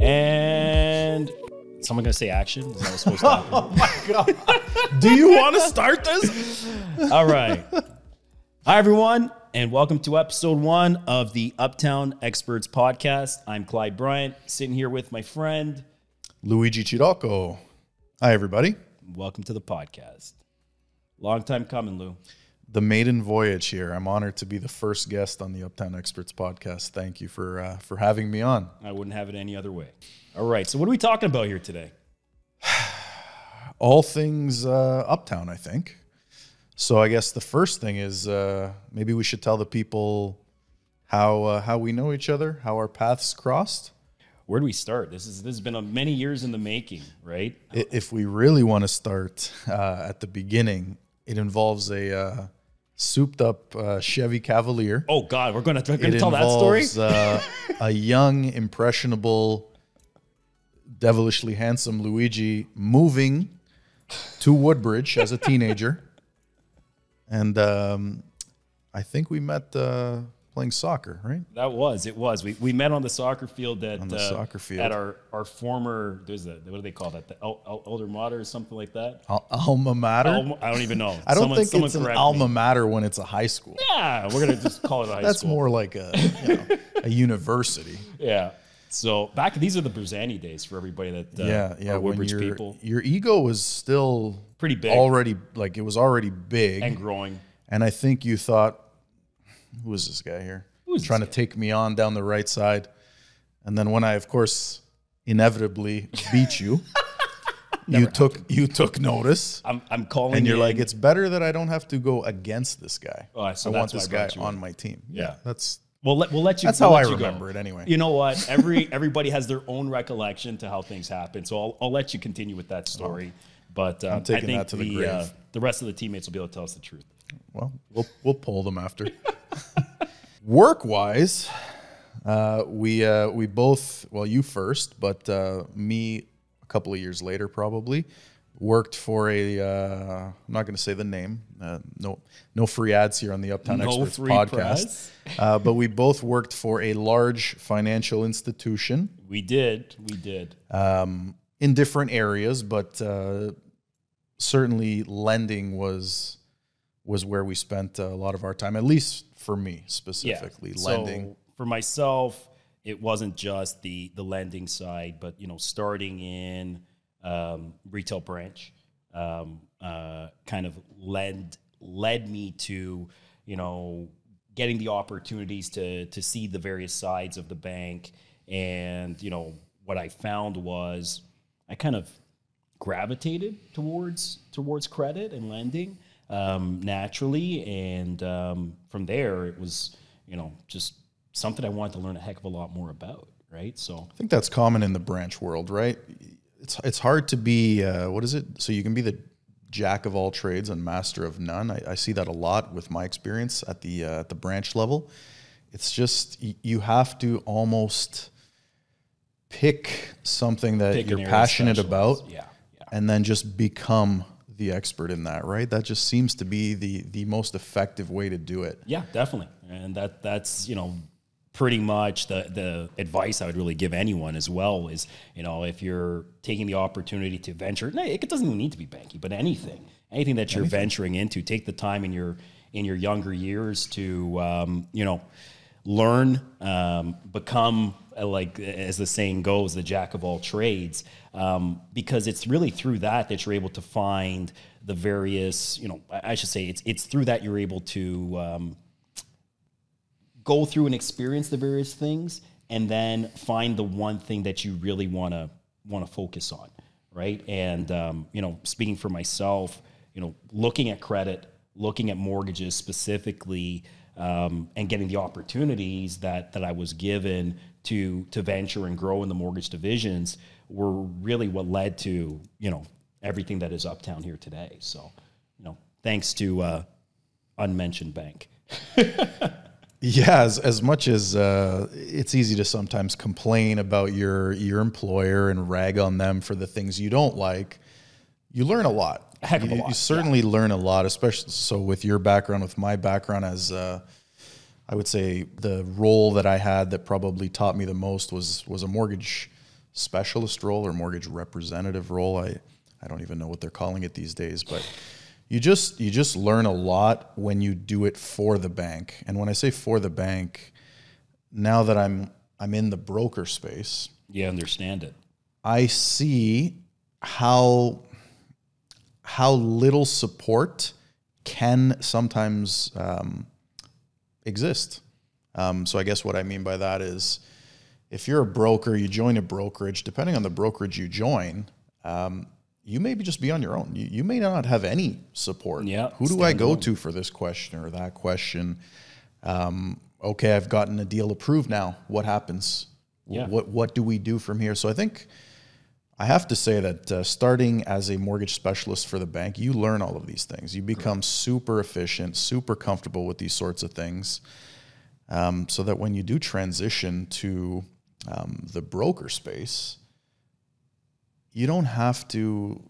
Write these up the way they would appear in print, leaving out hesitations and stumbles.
And someone gonna say action? Is that what's supposed to happen? Oh my God. Do you want to start this? All right. Hi, everyone, and welcome to episode 1 of the Uptown Experts podcast. I'm Clyde Bryant, sitting here with my friend Luigi Chirocco. Hi, everybody. Welcome to the podcast. Long time coming, Lou. The maiden voyage here. I'm honored to be the first guest on the Uptown Experts podcast. Thank you for having me on. I wouldn't have it any other way. All right, so what are we talking about here today? All things Uptown, I think. So I guess the first thing is maybe we should tell the people how we know each other, how our paths crossed. Where do we start? This has been many years in the making, right? If we really want to start at the beginning, it involves a souped-up Chevy Cavalier. Oh God, we're gonna tell that story. It involves a young, impressionable, devilishly handsome Luigi moving to Woodbridge as a teenager, and I think we met playing soccer, right? It was. We met on the soccer field at our former, what do they call that? The Alder Mater or something like that? Alma Mater? I don't even know. I don't think it's an alma mater when it's a high school. Yeah, we're going to just call it a high school. That's more like a university. Yeah. So these are the Berzani days for everybody that are Woodbridge people. Your ego was still pretty big. It was already big. And growing. And I think you thought, who is this guy here? Who's trying to take me on down the right side? And then when I, of course, inevitably beat you, you took notice. I'm calling, and you're like, it's better that I don't have to go against this guy. Oh, so I want this guy on my team. Yeah, we'll let you. That's how I remember it anyway. You know what? Everybody has their own recollection to how things happen. So I'll let you continue with that story. But I'm taking that to the grave. The rest of the teammates will be able to tell us the truth. Well, we'll poll them after. Work-wise, we both, well, you first, but me a couple of years later probably, worked for I'm not going to say the name. No free ads here on the Uptown Experts podcast. But we both worked for a large financial institution. We did. In different areas, but certainly lending was where we spent a lot of our time, at least for me specifically, lending. So for myself, it wasn't just the lending side, but starting in retail branch kind of led me to getting the opportunities to see the various sides of the bank. And what I found was I kind of gravitated towards credit and lending naturally, and from there it was just something I wanted to learn a heck of a lot more about, right? So I think that's common in the branch world, right? It's hard to be what is it? So you can be the jack of all trades and master of none. I see that a lot with my experience at the branch level. It's just you have to almost pick something that you're passionate about, and then just become the expert in that, right? That just seems to be the most effective way to do it. Yeah, definitely. And that's pretty much the advice I would really give anyone as well is, if you're taking the opportunity to venture, it doesn't even need to be banking, but anything that you're venturing into, take the time in your younger years to learn, become, like as the saying goes, the jack of all trades, because it's really through that you're able to find the various, I should say it's through that you're able to go through and experience the various things, and then find the one thing that you really want to focus on, right? And speaking for myself, looking at credit, looking at mortgages specifically, and getting the opportunities that I was given to venture and grow in the mortgage divisions were really what led to everything that is Uptown here today. So thanks to unmentioned bank. Yeah, as much as it's easy to sometimes complain about your employer and rag on them for the things you don't like, you learn a lot. A heck of a lot. You certainly learn a lot, especially so with your background, with my background as I would say the role that I had that probably taught me the most was a mortgage specialist role or mortgage representative role. I don't even know what they're calling it these days, but you just learn a lot when you do it for the bank. And when I say for the bank, now that I'm in the broker space, You understand it. I see how little support can sometimes exist. So I guess what I mean by that is, if you're a broker, you join a brokerage, depending on the brokerage you join, you may just be on your own. You may not have any support. Yeah, Who do I go to for this question or that question? Okay, I've gotten a deal approved now. What happens? Yeah. What do we do from here? So I think I have to say that starting as a mortgage specialist for the bank, you learn all of these things. You become super efficient, super comfortable with these sorts of things, so that when you do transition to the broker space, you don't have to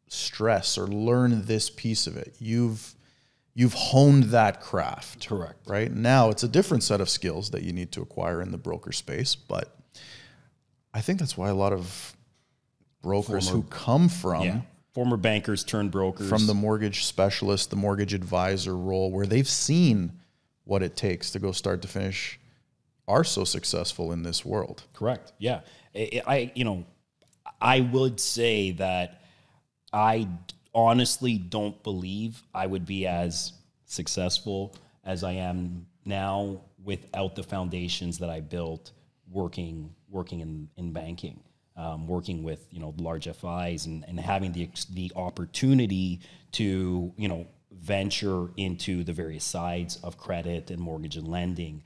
stress or learn this piece of it. You've honed that craft. Correct. Right? Now it's a different set of skills that you need to acquire in the broker space, but I think that's why a lot of brokers who come from former bankers turned brokers, from the mortgage specialist, the mortgage advisor role, where they've seen what it takes to go start to finish, are so successful in this world. Correct. Yeah. I would say that I honestly don't believe I would be as successful as I am now without the foundations that I built working in banking, working with, large FIs and having the opportunity to, venture into the various sides of credit and mortgage and lending.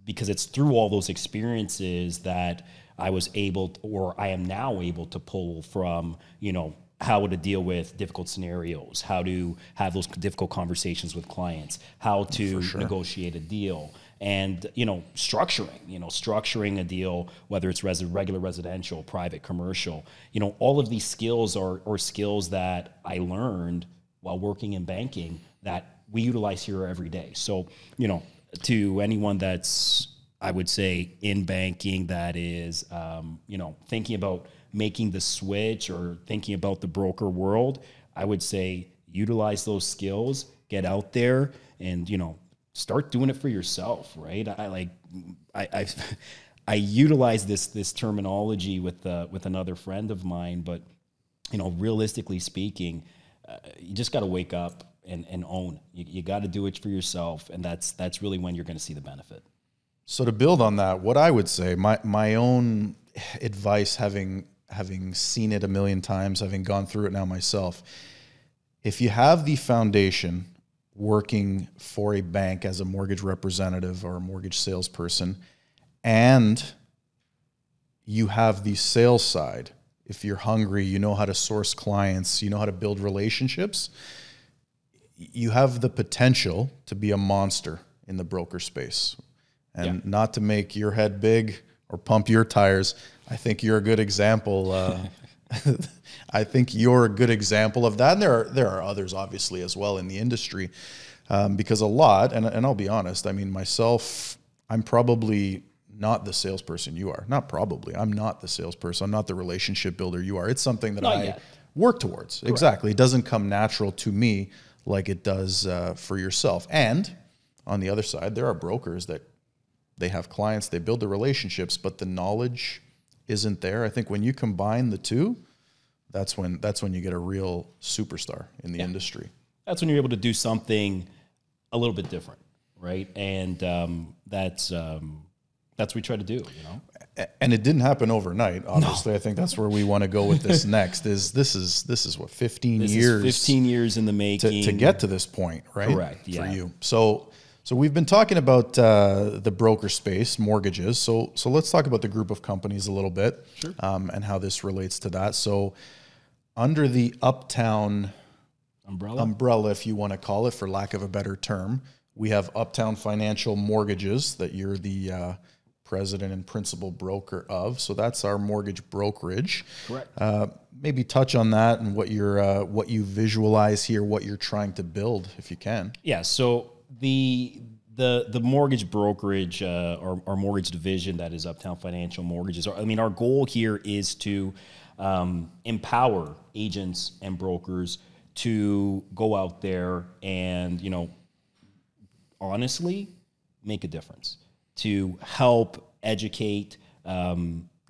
Because it's through all those experiences that I was able, or I am now able to pull from, how to deal with difficult scenarios, how to have those difficult conversations with clients, how to negotiate a deal, and structuring a deal, whether it's regular residential, private, commercial. All of these skills are skills that I learned while working in banking that we utilize here every day. So, to anyone that's, I would say, in banking that is, thinking about making the switch or thinking about the broker world, I would say utilize those skills, get out there, and start doing it for yourself. Right? I utilize this terminology with another friend of mine, but realistically speaking, you just got to wake up and own. You got to do it for yourself, and that's really when you're going to see the benefit. So to build on that, what I would say, my own advice, having seen it a million times, having gone through it now myself, if you have the foundation working for a bank as a mortgage representative or a mortgage salesperson, and you have the sales side, if you're hungry, you know how to source clients, you know how to build relationships, you have the potential to be a monster in the broker space. And not to make your head big or pump your tires, I think you're a good example. I think you're a good example of that. And there are others, obviously, as well in the industry, because a lot, and I'll be honest, I mean, myself, I'm probably not the salesperson you are. Not probably. I'm not the salesperson. I'm not the relationship builder you are. It's something that I work towards. Correct. Exactly. It doesn't come natural to me like it does for yourself. And on the other side, there are brokers that they have clients, they build the relationships, but the knowledge isn't there. I think when you combine the two, that's when you get a real superstar in the industry. That's when you're able to do something a little bit different, right? And that's what we try to do, And it didn't happen overnight. Obviously, no. I think that's where we want to go with this next. This is what 15 years. 15 years in the making to get to this point, right? Correct. Yeah. For you. So we've been talking about the broker space, mortgages. So let's talk about the group of companies a little bit, sure. And how this relates to that. So under the Uptown umbrella, if you want to call it, for lack of a better term, we have Uptown Financial Mortgages that you're the president and principal broker of. So that's our mortgage brokerage. Correct. Maybe touch on that and what you visualize here, what you're trying to build, if you can. Yeah. So the the mortgage brokerage or mortgage division that is Uptown Financial Mortgages. I mean, our goal here is to empower agents and brokers to go out there and, honestly make a difference, to help educate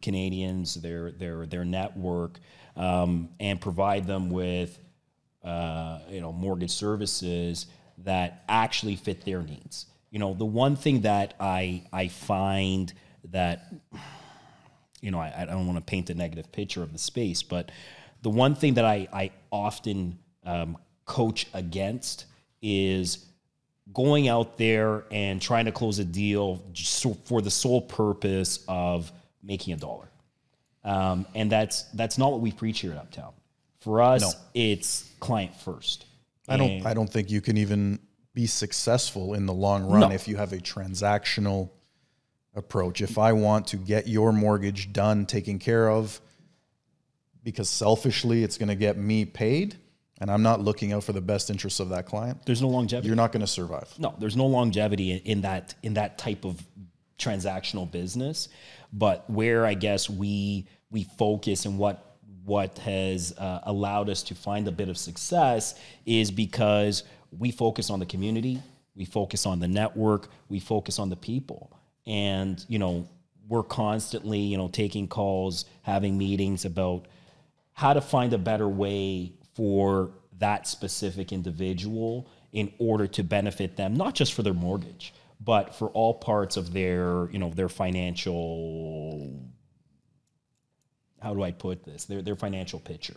Canadians, their network, and provide them with mortgage services that actually fit their needs. The one thing that I find that, I don't want to paint a negative picture of the space, but the one thing that I often coach against is going out there and trying to close a deal just for the sole purpose of making $1. And that's not what we preach here at Uptown. For us, it's client first. I don't think you can even be successful in the long run if you have a transactional approach. If I want to get your mortgage done, taken care of, because selfishly it's going to get me paid, and I'm not looking out for the best interests of that client, there's no longevity. You're not going to survive. No, there's no longevity in that type of transactional business. But where I guess we focus and what has allowed us to find a bit of success is because we focus on the community, we focus on the network, we focus on the people. And, we're constantly, taking calls, having meetings about how to find a better way for that specific individual in order to benefit them, not just for their mortgage, but for all parts of their, their financial, how do I put this? Their financial picture.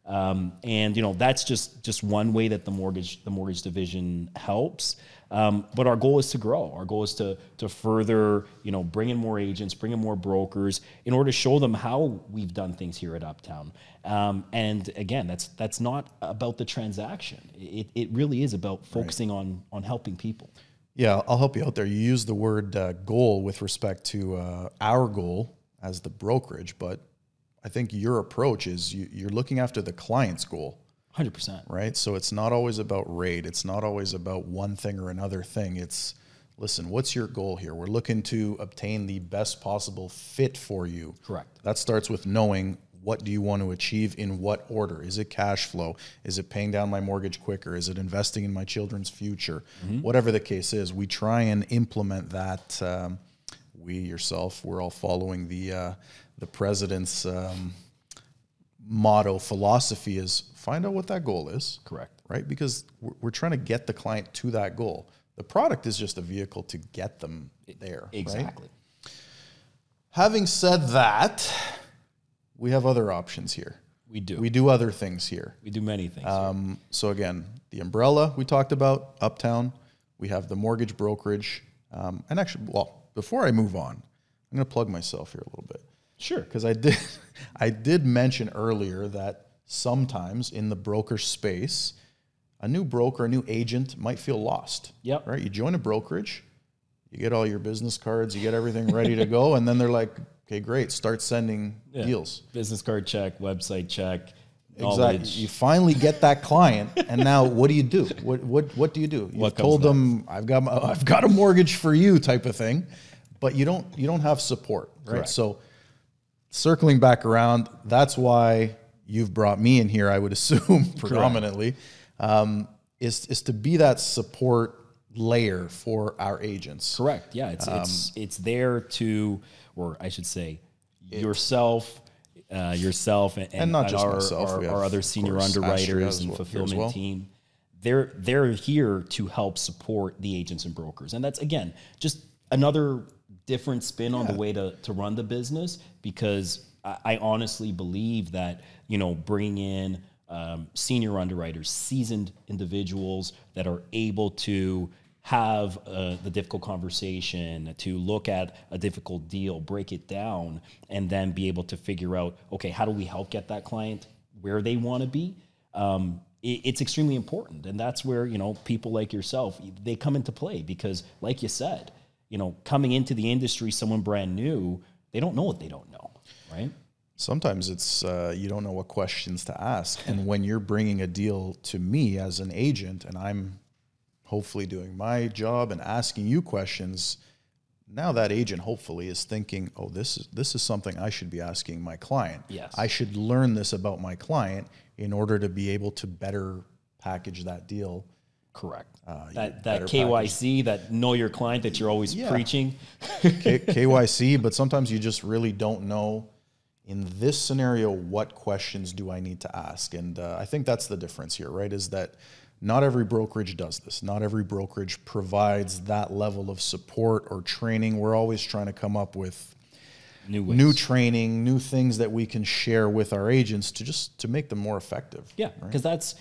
And that's just one way that the mortgage division helps. But our goal is to grow. Our goal is to further, bring in more agents, bring in more brokers in order to show them how we've done things here at Uptown. And again, that's not about the transaction. It really is about focusing on helping people. Yeah, I'll help you out there. You use the word goal with respect to our goal as the brokerage, but I think your approach is you're looking after the client's goal. 100%. Right? So it's not always about rate. It's not always about one thing or another thing. It's, listen, what's your goal here? We're looking to obtain the best possible fit for you. Correct. That starts with knowing what do you want to achieve in what order. Is it cash flow? Is it paying down my mortgage quicker? Is it investing in my children's future? Mm-hmm. Whatever the case is, we try and implement that. We're all following the president's motto, philosophy is find out what that goal is. Correct. Right? Because we're trying to get the client to that goal. The product is just a vehicle to get them there. Exactly. Right? Having said that, we have other options here. We do. We do other things here. We do many things. So again, the umbrella we talked about, Uptown. We have the mortgage brokerage. And actually, before I move on, I'm going to plug myself here a little bit. Sure. Because I did mention earlier that sometimes in the broker space, a new broker, a new agent might feel lost. Yep. Right? You join a brokerage, you get all your business cards, you get everything ready to go, and then they're like, okay, great, start sending deals. Business card check, website check. Exactly. You finally get that client, and now what do you do? What do you do? You've told them I've got a mortgage for you type of thing, but you don't have support, right? Correct. So circling back around, that's why you've brought me in here, I would assume, predominantly, is to be that support layer for our agents. Correct. Yeah, it's there to, or I should say, yourself, and not just myself, our other senior underwriters and fulfillment team. They're here to help support the agents and brokers, and that's again just another different spin on the way to run the business, because I honestly believe that, bringing in senior underwriters, seasoned individuals that are able to have the difficult conversation, to look at a difficult deal, break it down, and then be able to figure out, okay, how do we help get that client where they want to be? It's extremely important. And that's where, people like yourself, they come into play, because like you said, coming into the industry, someone brand new, they don't know what they don't know, right? Sometimes it's you don't know what questions to ask. And when you're bringing a deal to me as an agent and I'm hopefully doing my job and asking you questions, now that agent hopefully is thinking, oh, this is something I should be asking my client. Yes. I should learn this about my client in order to be able to better package that deal. Correct. That KYC, that know your client that you're always preaching. KYC, but sometimes you just really don't know in this scenario, what questions do I need to ask? And I think that's the difference here, right? Is that not every brokerage does this. Not every brokerage provides that level of support or training. We're always trying to come up with new training, new things that we can share with our agents to make them more effective. Yeah, because that's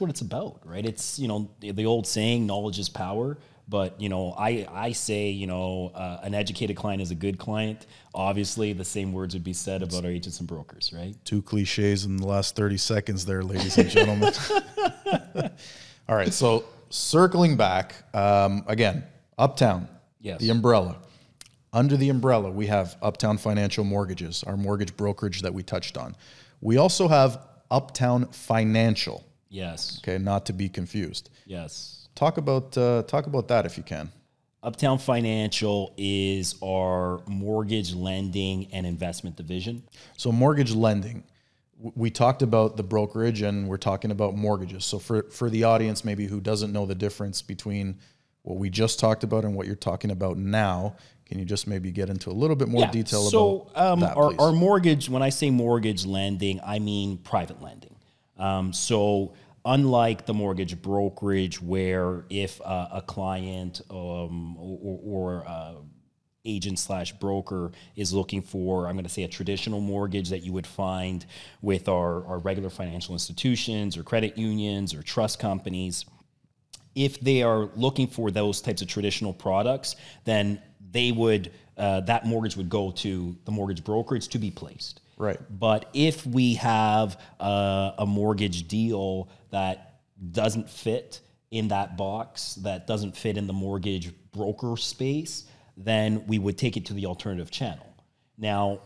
what it's about, right? It's, the old saying, knowledge is power. But, I say, an educated client is a good client. Obviously, the same words would be said about our agents and brokers, right? 2 cliches in the last 30 seconds there, ladies and gentlemen. All right, so circling back, again, Uptown, yes, the umbrella. Under the umbrella, we have Uptown Financial Mortgages, our mortgage brokerage that we touched on. We also have Uptown Financial. Yes. Okay, not to be confused. Yes. Talk about that if you can. Uptown Financial is our mortgage lending and investment division. So mortgage lending, we talked about the brokerage and we're talking about mortgages. So for the audience maybe who doesn't know the difference between what we just talked about and what you're talking about now, can you just maybe get into a little bit more detail about that, please? Our mortgage, when I say mortgage lending, I mean private lending. So unlike the mortgage brokerage, where if a client or agent / broker is looking for, I'm going to say, a traditional mortgage that you would find with our regular financial institutions or credit unions or trust companies, if they are looking for those types of traditional products, then they would that mortgage would go to the mortgage brokerage to be placed. Right. But if we have a mortgage deal that doesn't fit in that box, that doesn't fit in the mortgage broker space, then we would take it to the alternative channel. Now,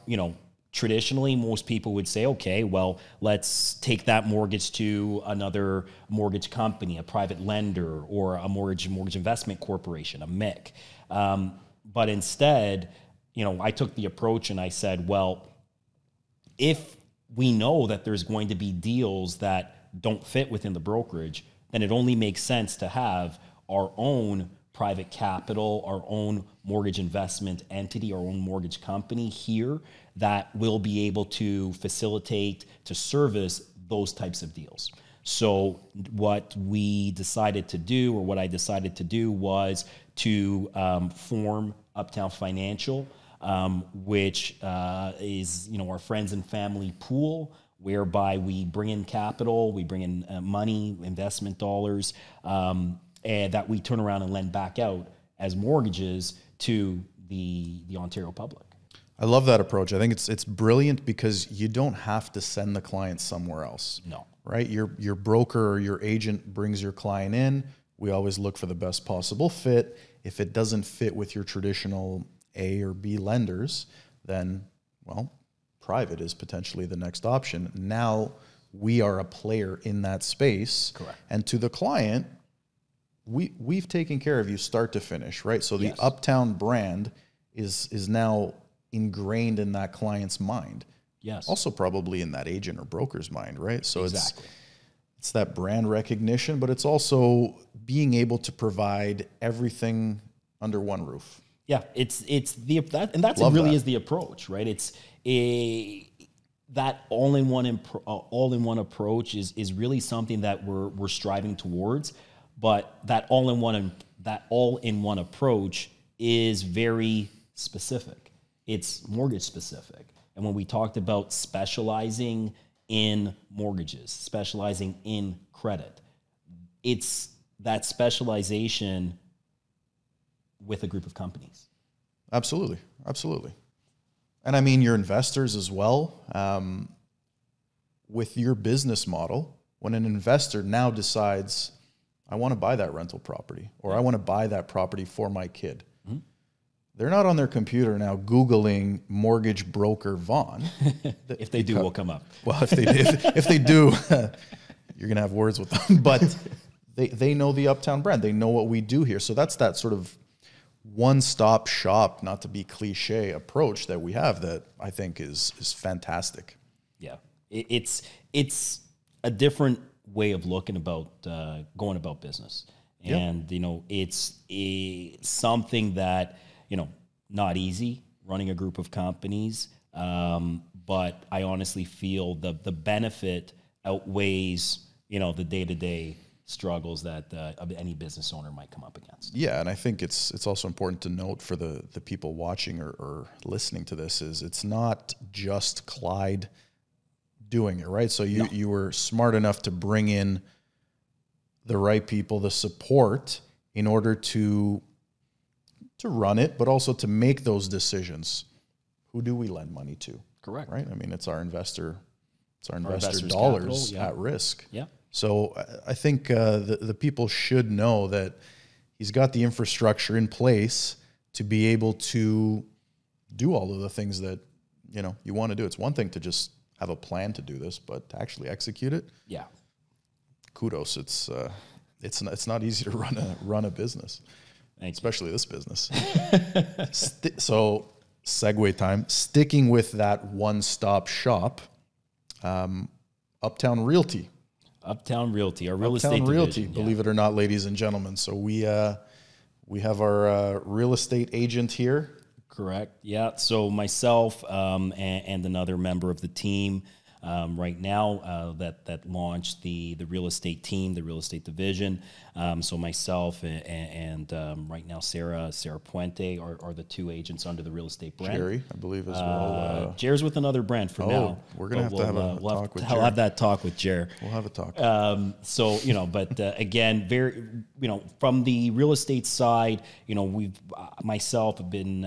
traditionally, most people would say, okay, well, let's take that mortgage to another mortgage company, a private lender, or a mortgage investment corporation, a MIC. But instead, I took the approach and I said, well, if we know that there's going to be deals that don't fit within the brokerage, then it only makes sense to have our own private capital, our own mortgage investment entity, our own mortgage company here that will be able to facilitate, to service those types of deals. So what we decided to do, or what I decided to do, was to form Uptown Financial, which is our friends and family pool, whereby we bring in capital, we bring in money, investment dollars, and that we turn around and lend back out as mortgages to the Ontario public. I love that approach. I think it's brilliant because you don't have to send the client somewhere else. No. Right? Your broker or your agent brings your client in. We always look for the best possible fit. If it doesn't fit with your traditional A or B lenders, then, well, private is potentially the next option. Now we are a player in that space. Correct. And to the client, we've taken care of you start to finish, right? So the Uptown brand is now ingrained in that client's mind. Yes. Also probably in that agent or broker's mind, right? So exactly. It's that brand recognition, but it's also being able to provide everything under one roof. Yeah, it's that's really is the approach, right? It's that all-in-one approach is really something that we're striving towards, but that all-in-one approach is very specific. It's mortgage specific. And when we talked about specializing in mortgages, specializing in credit, it's that specialization with a group of companies. Absolutely. Absolutely. And I mean, your investors as well. With your business model, when an investor now decides, I want to buy that rental property, or I want to buy that property for my kid, they're not on their computer now Googling mortgage broker Vaughn. If they do, we'll come up. Well, if they do, you're going to have words with them. But they know the Uptown brand. They know what we do here. So that's that sort of one-stop shop, not to be cliche, approach that we have that I think is fantastic. Yeah, it's a different way of looking about going about business, and it's something that not easy running a group of companies, but I honestly feel the benefit outweighs the day-to-day struggles that any business owner might come up against. Yeah, and I think it's also important to note for the people watching or listening to this is it's not just Clyde doing it, right? So you were smart enough to bring in the right people, the support in order to run it, but also to make those decisions. Who do we lend money to? Correct. Right? I mean, it's our investor dollars capital, at risk. Yeah. So I think the people should know that he's got the infrastructure in place to be able to do all of the things that you want to do. It's one thing to just have a plan to do this, but to actually execute it, yeah, kudos. It's not easy to run a business, especially this business. So segue time. Sticking with that one-stop shop, Uptown Realty. Uptown Realty, our real Uptown estate Realty, division, believe it or not, ladies and gentlemen. So we have our real estate agent here. Correct. Yeah. So myself and another member of the team right now that launched the real estate team, the real estate division. So myself and right now Sarah Puente are the two agents under the real estate brand. Jerry, I believe as well. Jer's with another brand for now. We're gonna have to have a talk with Jer. I'll have that talk with Jer. We'll have a talk. So but again, very from the real estate side, we've myself have been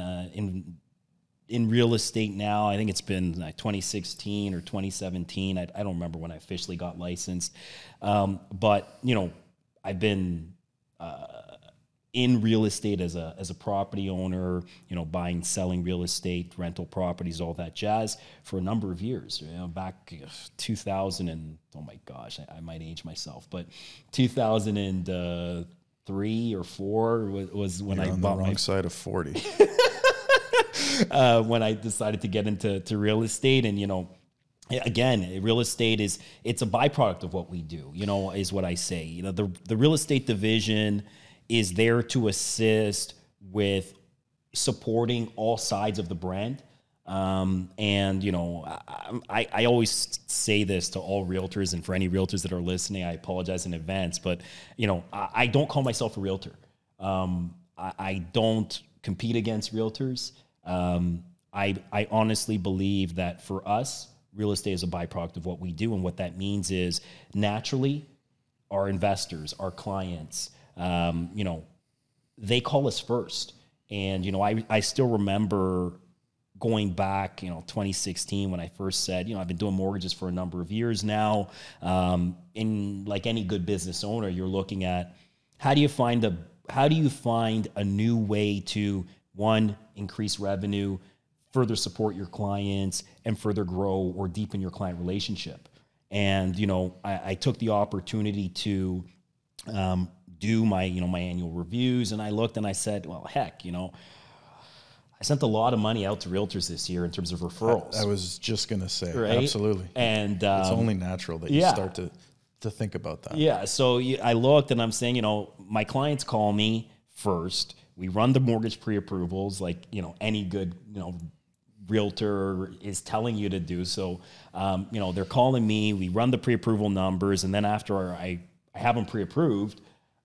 in real estate now. I think it's been 2016 or 2017. I don't remember when I officially got licensed. But I've been in real estate as a property owner, buying, selling real estate, rental properties, all that jazz for a number of years. Back 2000 and oh my gosh, I might age myself, but 2003 or 4 was when I bought the wrong side of 40. When I decided to get into real estate. And again, real estate it's a byproduct of what we do, is what I say. The real estate division is there to assist with supporting all sides of the brand. And I always say this to all realtors, and for any realtors that are listening, I apologize in advance, but I don't call myself a realtor. I don't compete against realtors. I honestly believe that for us, real estate is a byproduct of what we do. And what that means is naturally our investors, our clients, they call us first. And, I still remember going back, 2016 when I first said, I've been doing mortgages for a number of years now. In like any good business owner, you're looking at how do you find a new way to, one, increase revenue, further support your clients, and further grow or deepen your client relationship. And, I took the opportunity to do my, my annual reviews, and I looked and I said, well, heck, I sent a lot of money out to realtors this year in terms of referrals. I was just going to say, right? Absolutely. And it's only natural that you start to think about that. Yeah. So I looked and I'm saying, my clients call me first. We run the mortgage pre-approvals like, any good, realtor is telling you to do. So, they're calling me, we run the pre-approval numbers. And then after I have them pre-approved,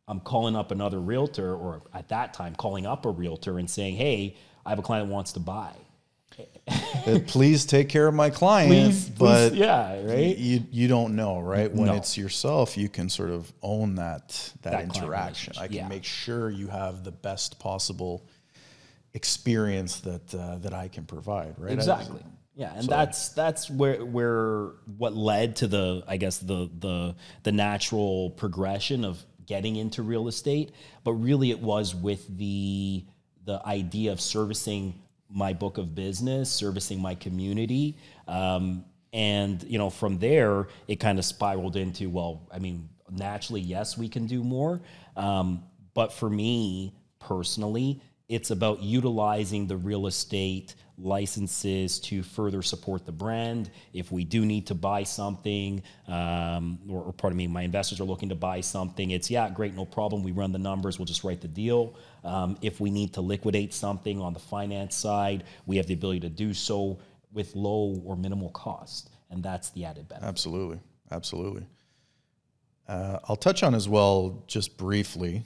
I'm calling up another realtor, or at that time calling up a realtor and saying, hey, I have a client that wants to buy. Please take care of my client. Please, yeah, right. You don't know, right? When it's yourself, you can sort of own that interaction. I can make sure you have the best possible experience that I can provide, right? Exactly. Yeah, and that's where what led to the natural progression of getting into real estate, but really it was with the idea of servicing my book of business, servicing my community. And, from there, it kind of spiraled into, naturally, yes, we can do more. But for me personally, it's about utilizing the real estate licenses to further support the brand. If we do need to buy something, or pardon me, my investors are looking to buy something, it's, yeah, great, no problem. We run the numbers, we'll just write the deal. If we need to liquidate something on the finance side, we have the ability to do so with low or minimal cost. And that's the added benefit. Absolutely. Absolutely. I'll touch on as well, just briefly,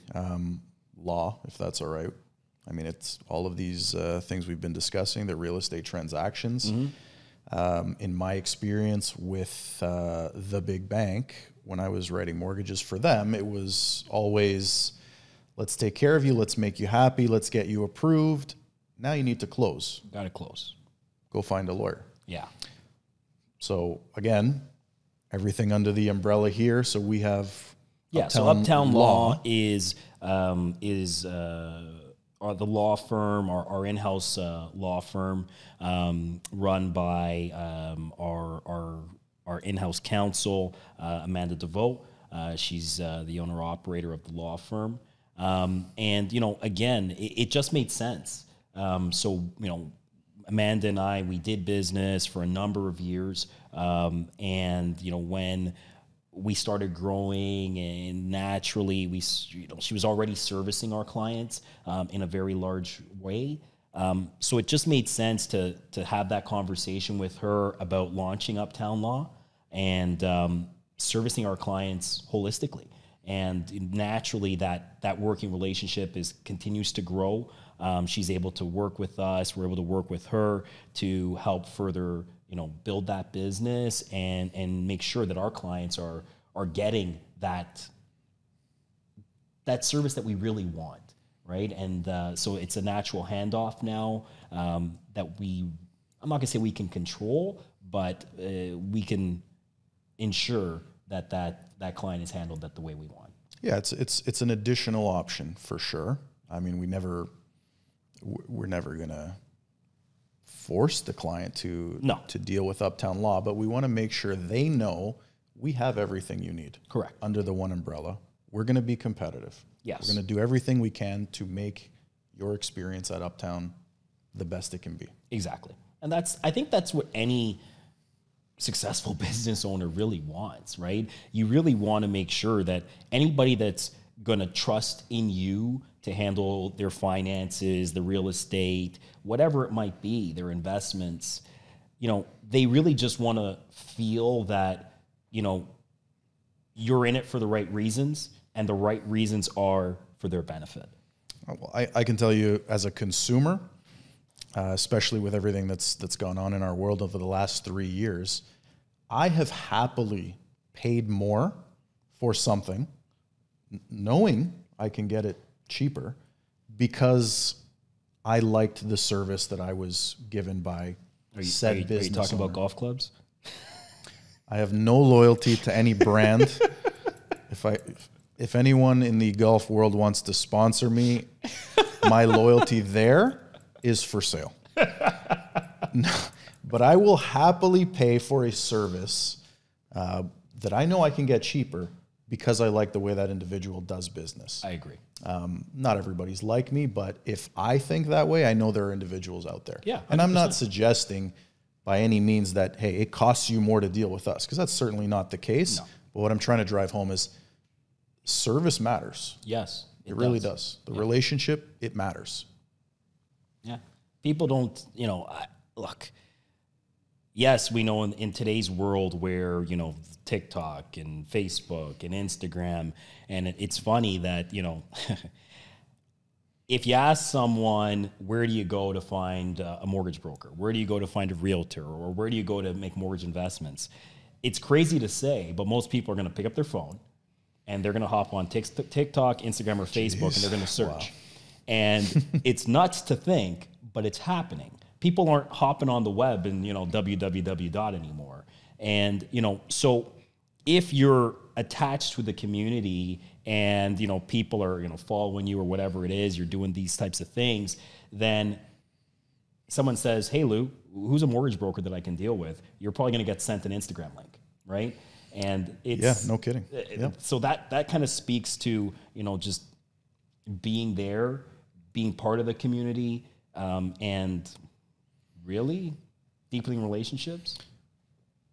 law, if that's all right. I mean, it's all of these things we've been discussing, the real estate transactions. In my experience with the big bank, when I was writing mortgages for them, it was always, let's take care of you, let's make you happy, let's get you approved. Now you need to close. Got to close. Go find a lawyer. Yeah. So again, everything under the umbrella here. So we have So Uptown Law is the law firm, our in-house law firm, run by our in-house counsel, Amanda DeVoe. She's the owner-operator of the law firm. And, again, it just made sense. Amanda and I, we did business for a number of years. And, when we started growing, and naturally she was already servicing our clients in a very large way. So it just made sense to have that conversation with her about launching Uptown Law and servicing our clients holistically. And naturally that working relationship continues to grow. She's able to work with us. We're able to work with her to help further, build that business and make sure that our clients are getting that service that we really want, right? And so it's a natural handoff now that I'm not gonna say we can control, but we can ensure that client is handled the way we want. Yeah, it's an additional option for sure. I mean, we're never gonna force the client to deal with Uptown Law, but we want to make sure they know we have everything you need. Correct. Under the one umbrella. We're going to be competitive. Yes. We're going to do everything we can to make your experience at Uptown the best it can be. Exactly. And I think that's what any successful business owner really wants, right? You really want to make sure that anybody that's going to trust in you to handle their finances, the real estate, whatever it might be, their investments, they really just want to feel that, you're in it for the right reasons, and the right reasons are for their benefit. Well, I can tell you as a consumer, especially with everything that's gone on in our world over the last 3 years, I have happily paid more for something knowing I can get it cheaper because I liked the service that I was given by said business. Are you talking about golf clubs? I have no loyalty to any brand. If anyone in the golf world wants to sponsor me, my loyalty there is for sale. But I will happily pay for a service that I know I can get cheaper because I like the way that individual does business. I agree. Not everybody's like me, but if I think that way, I know there are individuals out there. Yeah, 100%. And I'm not suggesting by any means that, hey, it costs you more to deal with us, because that's certainly not the case. No. But what I'm trying to drive home is service matters. Yes. It really does. The relationship, it matters. Yeah. People don't, look, yes, we know in today's world where, TikTok and Facebook and Instagram, and it's funny that, if you ask someone, where do you go to find a mortgage broker? Where do you go to find a realtor? Or where do you go to make mortgage investments? It's crazy to say, but most people are going to pick up their phone and they're going to hop on TikTok, Instagram, or Facebook, and they're going to search. Wow. And it's nuts to think, but it's happening. People aren't hopping on the web and, www. anymore. And, so if you're attached to the community and, people are, following you or whatever it is, you're doing these types of things, then someone says, hey, Lou, who's a mortgage broker that I can deal with? You're probably going to get sent an Instagram link, right? And it's Yeah, no kidding. Yeah. So that kind of speaks to, just being there, being part of the community, and really deepening relationships.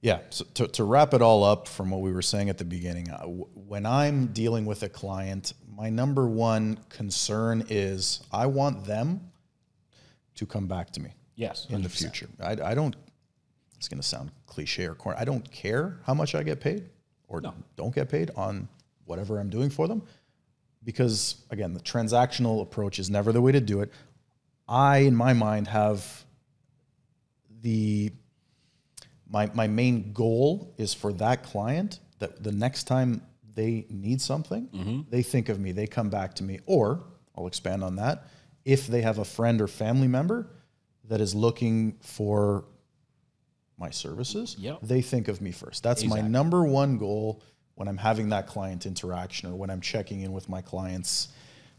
Yeah. So to wrap it all up from what we were saying at the beginning, when I'm dealing with a client, my number one concern is I want them to come back to me. Yes. 100%. In the future. I don't, it's going to sound cliche or corny. I don't care how much I get paid or don't get paid on whatever I'm doing for them. Because again, the transactional approach is never the way to do it. I, in my mind, have my main goal is for that client that the next time they need something, they think of me, they come back to me, or I'll expand on that. If they have a friend or family member that is looking for my services, they think of me first. That's my number one goal when I'm having that client interaction or when I'm checking in with my clients,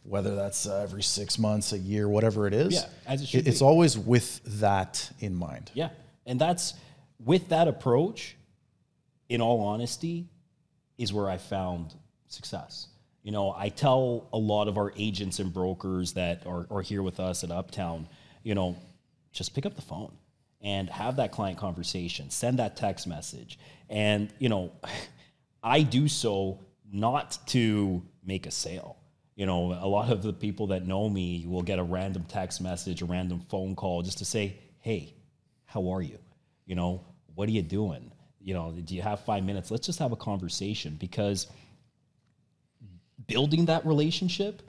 whether that's every 6 months, a year, whatever it is. Yeah, as it should it's be. always with that in mind. Yeah. And that's, with that approach, in all honesty, is where I found success. I tell a lot of our agents and brokers that are here with us at Uptown, just pick up the phone and have that client conversation, send that text message. And, I do so not to make a sale. A lot of the people that know me will get a random text message, a random phone call just to say, hey, how are you? What are you doing? Do you have 5 minutes? Let's just have a conversation, because building that relationship,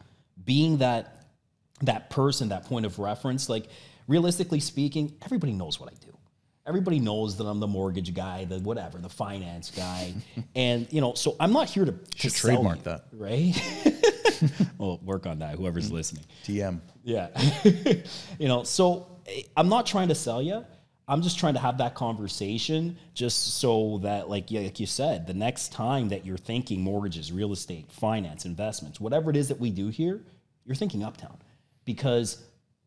being that person, that point of reference, like realistically speaking, everybody knows what I do. Everybody knows that I'm the mortgage guy, the whatever, the finance guy. And, so I'm not here to trademark sell that. Right? Well, work on that, whoever's listening. TM. Yeah. So I'm not trying to sell you. I'm just trying to have that conversation just so that, like you said, the next time that you're thinking mortgages, real estate, finance, investments, whatever it is that we do here, you're thinking Uptown, because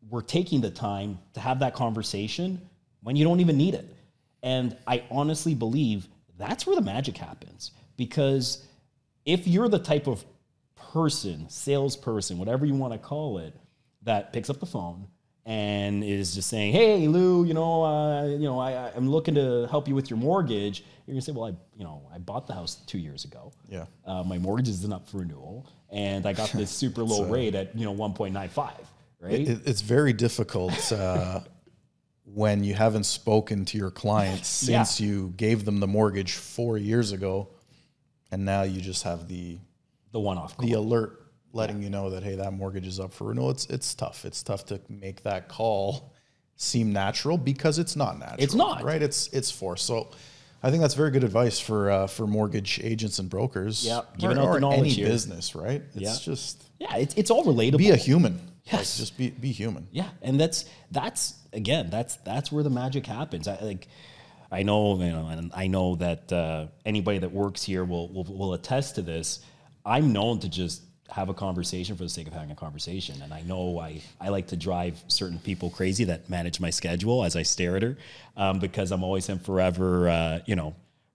we're taking the time to have that conversation when you don't even need it. And I honestly believe that's where the magic happens, because if you're the type of person, salesperson, whatever you want to call it, that picks up the phone and is just saying, hey, Lou, I'm looking to help you with your mortgage. You're gonna say, well, I bought the house 2 years ago. Yeah. My mortgage isn't up for renewal, and I got this super low rate at 1.95. Right. It's very difficult when you haven't spoken to your client since you gave them the mortgage 4 years ago, and now you just have the one-off call. The alert letting you know that, hey, that mortgage is up for renewal. It's tough. It's tough to make that call seem natural, because it's not natural. It's not. Right? It's forced. So I think that's very good advice for mortgage agents and brokers. Yeah, giving out the knowledge any here. business, right? It's just... Yeah, it's all relatable. Be a human. Yes. Just be human. Yeah, and that's where the magic happens. I know, and I know that anybody that works here will attest to this. I'm known to just have a conversation for the sake of having a conversation, and I know I like to drive certain people crazy that manage my schedule as I stare at her, because I'm always and forever,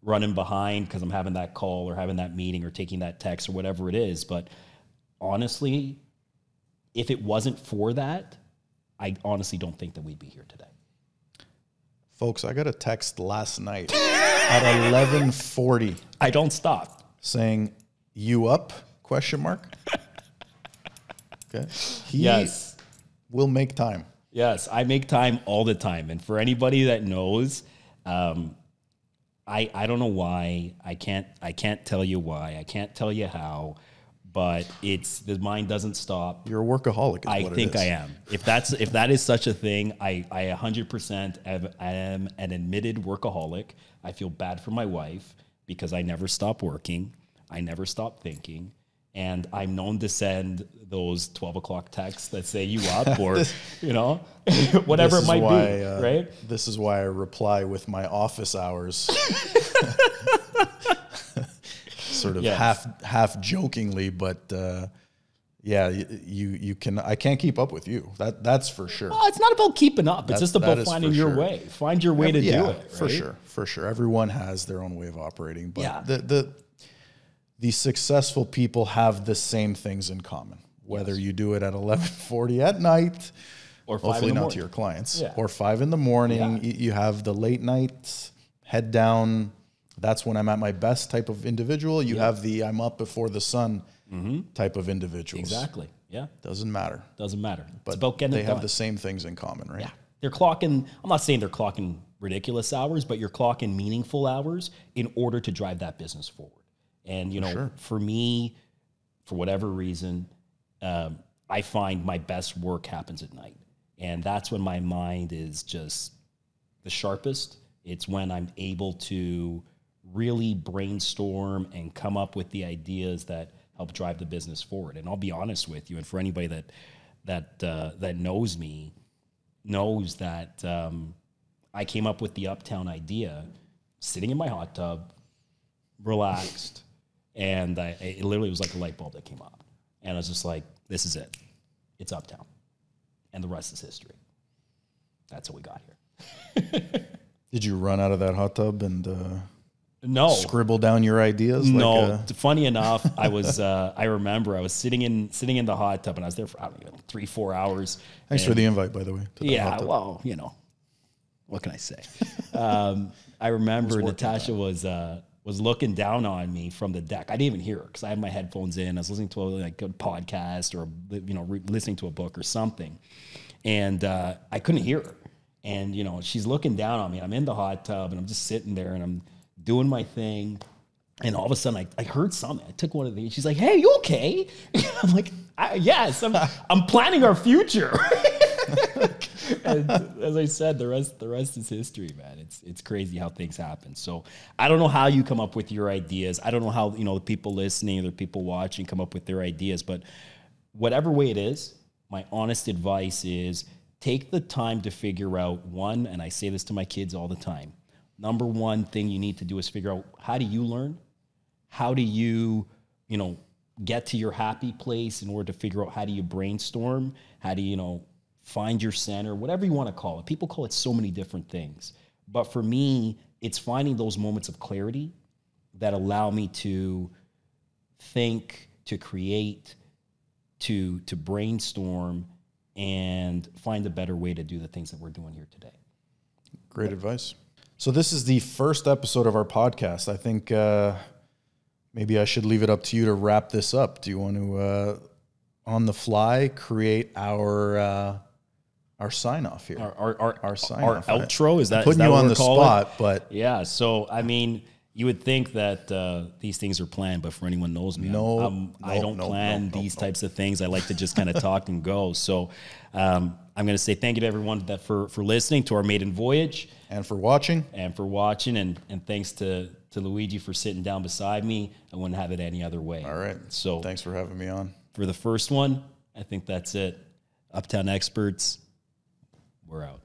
running behind because I'm having that call or having that meeting or taking that text or whatever it is. But honestly, if it wasn't for that, I honestly don't think that we'd be here today. Folks, I got a text last night at 11:40. I don't stop. Saying, you up? ? Okay. He will make time. Yes, I make time all the time. And for anybody that knows, I don't know why. I can't tell you why. I can't tell you how. But the mind doesn't stop. You're a workaholic. I think I am. If that is such a thing, I 100% am an admitted workaholic. I feel bad for my wife because I never stop working. I never stop thinking. And I'm known to send those 12 o'clock texts that say you up or, whatever it might be, right? This is why I reply with my office hours. Sort of half jokingly, but Yeah, you can. I can't keep up with you. That's for sure. Well, it's not about keeping up. It's just about finding your way. Find your way to do it. Right? For sure. Everyone has their own way of operating, but Yeah. the successful people have the same things in common. Whether you do it at 11:40 at night, or 5 hopefully in the not morning. to your clients, Yeah. or 5 in the morning. Yeah. You have the late night head down. That's when I'm at my best type of individual. You have the I'm up before the sun type of individuals. Exactly. Yeah. Doesn't matter. Doesn't matter. But It's about getting they it have done. the same things in common, right? Yeah. They're clocking, I'm not saying they're clocking ridiculous hours, but you're clocking meaningful hours in order to drive that business forward. And, you know, for me, for whatever reason, I find my best work happens at night. And that's when my mind is just the sharpest. It's when I'm able to really brainstorm and come up with the ideas that help drive the business forward. And I'll be honest with you, and for anybody that knows me, knows that I came up with the Uptown idea sitting in my hot tub, relaxed, and it literally was like a light bulb that came on. And I was just like, this is it. It's Uptown. And the rest is history. That's how we got here. Did you run out of that hot tub and No. scribble down your ideas? No. Funny enough, I was. I remember I was sitting in the hot tub, and I was there for 3-4 hours. Thanks for the invite, by the way. To the hot Yeah. tub. Well, you know, what can I say? I remember Natasha was looking down on me from the deck. I didn't even hear her because I had my headphones in. I was listening to a good podcast or listening to a book or something, and I couldn't hear her. And she's looking down on me. I'm in the hot tub, and I'm just sitting there, and I'm doing my thing. And all of a sudden, I heard something. I took one of these. She's like, "Hey, you okay?" I'm like, "Yes, I'm planning our future." And as I said, the rest is history, man. It's crazy how things happen. So I don't know how you come up with your ideas. I don't know how the people listening or the people watching come up with their ideas. But whatever way it is, my honest advice is take the time to figure out one. And I say this to my kids all the time. Number one thing you need to do is figure out, how do you learn? How do you get to your happy place in order to figure out how do you brainstorm? How do you find your center, whatever you want to call it. People call it so many different things. But for me, it's finding those moments of clarity that allow me to think, to create, to brainstorm, and find a better way to do the things that we're doing here today. Great advice. So this is the first episode of our podcast. I think maybe I should leave it up to you to wrap this up. Do you want to, on the fly, create our sign off here? Our sign our off. outro, is that Putting is that you what on we're the calling it? spot, but Yeah, so I mean, you would think that these things are planned, but for anyone who knows me, I don't plan these types of things. I like to just kind of talk and go. So I'm going to say thank you to everyone for listening to our maiden voyage and for watching. And thanks to Luigi for sitting down beside me. I wouldn't have it any other way. All right. So thanks for having me on. For the first one, I think that's it. Uptown Experts, we're out.